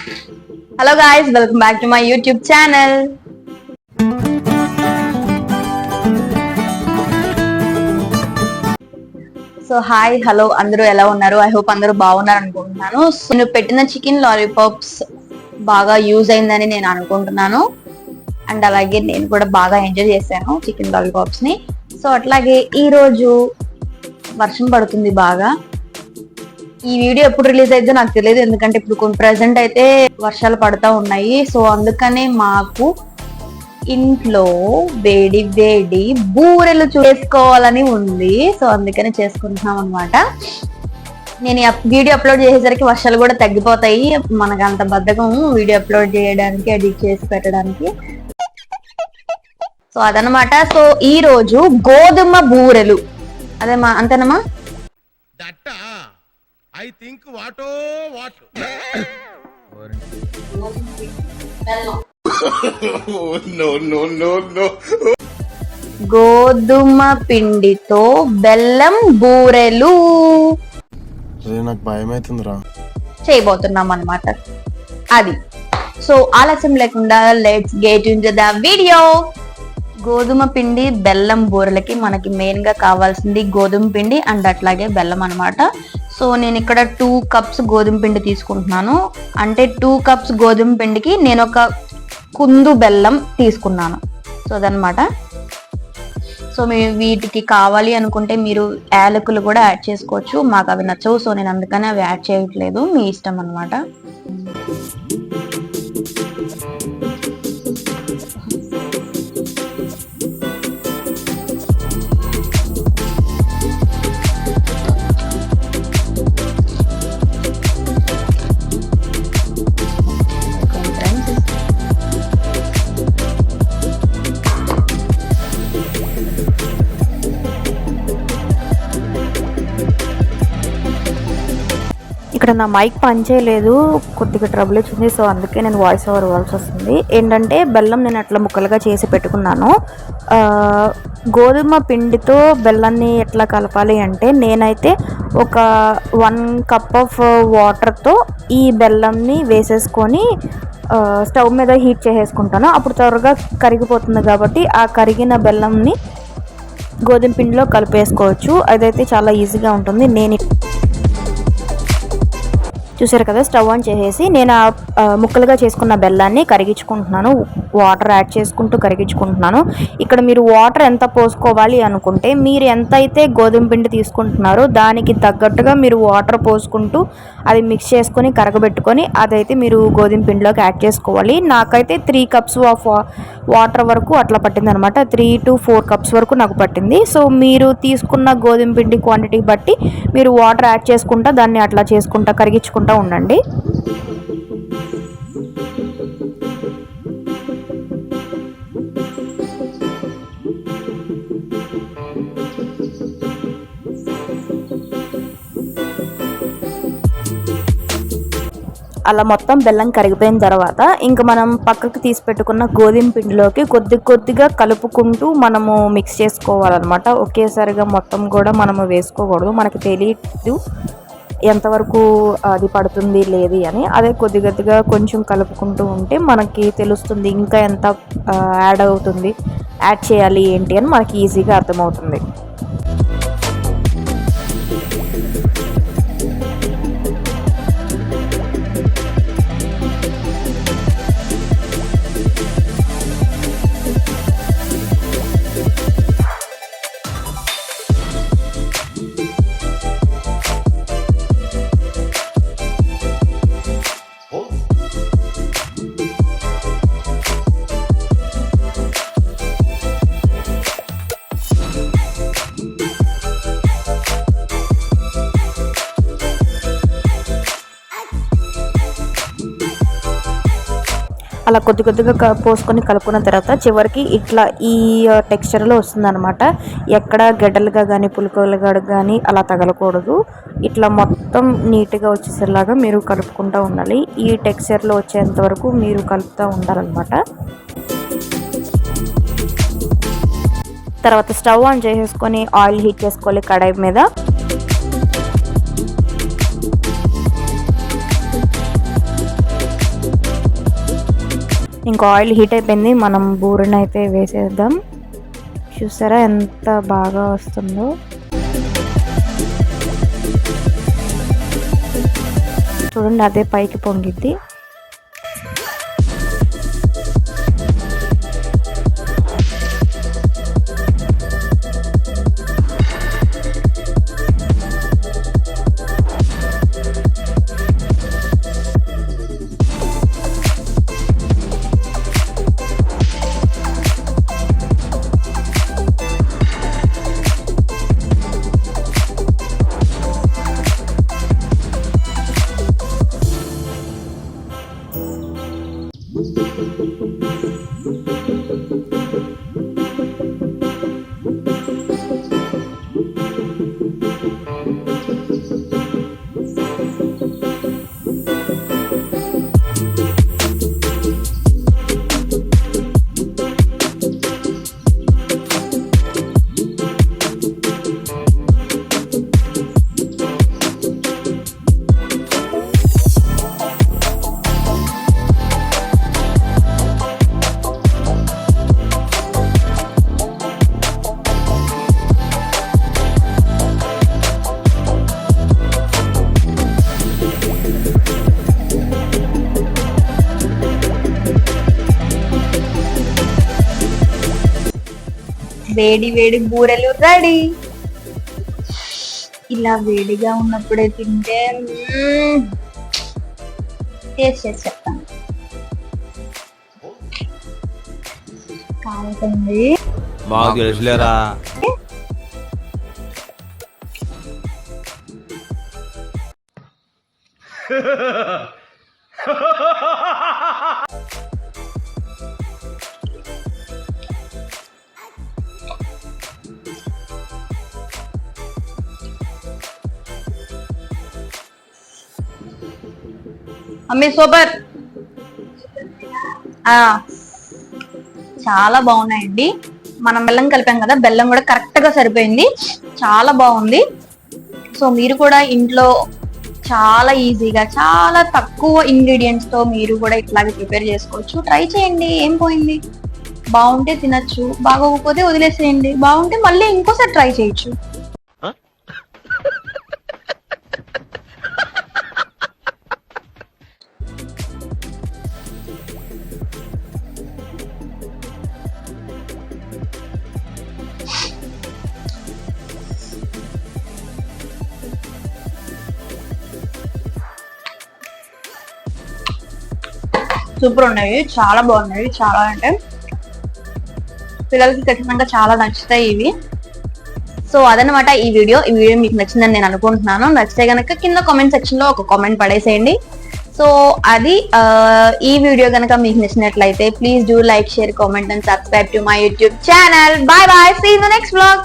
Hello guys, welcome back to my YouTube channel. So hi hello అందరూ ఎలా ఉన్నారు? I hope అందరూ బాగున్నారు అనుకుంటున్నాను. సో నేను పెట్టిన చికెన్ లాలీపాప్స్ బాగా యూజ్ అయిందని నేను అనుకుంటున్నాను. అండ్ అలాగే నేను కూడా బాగా ఎంజాయ్ చేశాను చికెన్ లాలీపాప్స్ ని. సో అట్లాగే ఈ రోజు వర్షం పడుతుంది బాగా. ఈ వీడియో ఎప్పుడు రిలీజ్ అయితే నాకు తెలియదు, ఎందుకంటే ఇప్పుడు ప్రెసెంట్ అయితే వర్షాలు పడతా ఉన్నాయి. సో అందుకనే మాకు ఇంట్లో వేడి వేడి బూరెలు చేసుకోవాలని ఉంది. సో అందుకనే చేసుకుంటున్నాం అనమాట. నేను వీడియో అప్లోడ్ చేసేసరికి వర్షాలు కూడా తగ్గిపోతాయి. మనకు అంత బద్ధకం వీడియో అప్లోడ్ చేయడానికి, ఎడిట్ చేసి పెట్టడానికి. సో అదనమాట. సో ఈ రోజు గోధుమ బూరెలు, అదేమా అంతేనమ్మా? I think what no. గోధుమ పిండితో బెల్లం బూరెలు నాకు భయం అవుతుందిరా చేయబోతున్నాం అన్నమాట. అది సో ఆలస్యం లేకుండా let's get into the video. గోధుమ పిండి బెల్లం బూరెలకి మనకి మెయిన్ గా కావాల్సింది గోధుమ పిండి అండ్ అట్లాగే బెల్లం అనమాట. సో నేను ఇక్కడ 2 కప్స్ గోధుమ పిండి తీసుకుంటున్నాను. అంటే 2 కప్స్ గోధుమ పిండికి నేను ఒక కుందు బెల్లం తీసుకున్నాను. సో అదనమాట. సో వీటికి కావాలి అనుకుంటే మీరు యాలకులు కూడా యాడ్ చేసుకోవచ్చు. మాకు అవి నచ్చవు, సో నేను అందుకనే అవి యాడ్ చేయట్లేదు, మీ ఇష్టం అనమాట. ఇక్కడ నా మైక్ పనిచేయలేదు, కొద్దిగా ట్రబుల్ వచ్చింది. సో అందుకే నేను వాయిస్ ఓవర్ ఇవ్వాల్సి వస్తుంది. ఏంటంటే బెల్లం నేను అట్లా ముక్కలుగా చేసి పెట్టుకున్నాను. గోధుమ పిండితో బెల్లాన్ని ఎట్లా కలపాలి అంటే, నేనైతే ఒక 1 కప్ ఆఫ్ వాటర్తో ఈ బెల్లంని వేసేసుకొని స్టవ్ మీద హీట్ చేసేసుకుంటాను. అప్పుడు త్వరగా కరిగిపోతుంది కాబట్టి ఆ కరిగిన బెల్లంని గోధుమ పిండిలో కలిపేసుకోవచ్చు. అదైతే చాలా ఈజీగా ఉంటుంది. నేను చూసారు కదా, స్టవ్ ఆన్ చేసేసి నేను ముక్కలుగా చేసుకున్న బెల్లాన్ని కరిగించుకుంటున్నాను. వాటర్ యాడ్ చేసుకుంటూ కరిగించుకుంటున్నాను. ఇక్కడ మీరు వాటర్ ఎంత పోసుకోవాలి అనుకుంటే, మీరు ఎంత అయితే గోధుమ పిండి తీసుకుంటున్నారో దానికి తగ్గట్టుగా మీరు వాటర్ పోసుకుంటూ అది మిక్స్ చేసుకొని కరగబెట్టుకొని అదైతే మీరు గోధుమ పిండిలోకి యాడ్ చేసుకోవాలి. నాకైతే 3 కప్స్ ఆఫ్ వాటర్ వరకు అట్లా పట్టింది అనమాట. 3 to 4 కప్స్ వరకు నాకు పట్టింది. సో మీరు తీసుకున్న గోధుమ పిండి క్వాంటిటీ బట్టి మీరు వాటర్ యాడ్ చేసుకుంటా దాన్ని అట్లా చేసుకుంటా కరిగించుకుంటా ఉండండి. అలా మొత్తం బెల్లం కరిగిపోయిన తర్వాత ఇంకా మనం పక్కకు తీసి పెట్టుకున్న గోధుమ పిండిలోకి కొద్దిగా కలుపుకుంటూ మనము మిక్స్ చేసుకోవాలన్నమాట. ఒకేసారిగా మొత్తం కూడా మనము వేసుకోకూడదు, మనకి తెలియదు ఎంతవరకు అది పడుతుంది లేదు అని. అదే కొద్దిగా కొంచెం కలుపుకుంటూ ఉంటే మనకి తెలుస్తుంది ఇంకా ఎంత యాడ్ చేయాలి ఏంటి అని మనకి ఈజీగా అర్థమవుతుంది. అలా కొద్దిగా పోసుకొని కలుపుకున్న తర్వాత చివరికి ఇట్లా ఈ టెక్స్చర్లో వస్తుందన్నమాట. ఎక్కడ గడ్డలుగా కానీ పులుకలుగా కానీ అలా తగలకూడదు. ఇట్లా మొత్తం నీట్గా వచ్చేసేలాగా మీరు కలుపుకుంటూ ఉండాలి. ఈ టెక్స్చర్లో వచ్చేంత వరకు మీరు కలుపుతూ ఉండాలన్నమాట. తర్వాత స్టవ్ ఆన్ చేసేసుకొని ఆయిల్ హీట్ చేసుకోవాలి కడాయి మీద. ఇంకా ఆయిల్ హీట్ అయిపోయింది, మనం బూరెని అయితే వేసేద్దాం. చూసారా ఎంత బాగా వస్తుందో. చూడండి అదే పైకి పొంగిద్ది. వేడి వేడి బూరెలు రెడీ. ఇలా వేడిగా ఉన్నప్పుడే తింటే టేస్ట్ చేసి చెప్తాను. కాలుతుంది. మాకు తెలుసులేరా. Mummy super. చాలా బాగున్నాయండి. మనం బెల్లం కలిపాం కదా, బెల్లం కూడా కరెక్ట్ గా సరిపోయింది, చాలా బాగుంది. సో మీరు కూడా ఇంట్లో చాలా ఈజీగా చాలా తక్కువ ఇంగ్రీడియంట్స్ తో మీరు కూడా ఇట్లాగే ప్రిపేర్ చేసుకోవచ్చు. ట్రై చేయండి, ఏం పోయింది. బాగుంటే తినచ్చు, బాగోకపోతే వదిలేసేయండి, బాగుంటే మళ్ళీ ఇంకోసారి ట్రై చేయొచ్చు. సూపర్ ఉన్నాయి, చాలా బాగున్నాయి. చాలా అంటే పిల్లలకి ఖచ్చితంగా చాలా నచ్చుతాయి ఇవి. సో అదనమాట ఈ వీడియో మీకు నచ్చిందని నేను అనుకుంటున్నాను. నచ్చితే కనుక కింద కామెంట్ సెక్షన్ లో ఒక కామెంట్ పడేసేయండి. సో అది ఈ వీడియో కనుక మీకు నచ్చినట్లయితే please do like, share, comment and subscribe to my YouTube channel. Bye bye, see you in the next vlog.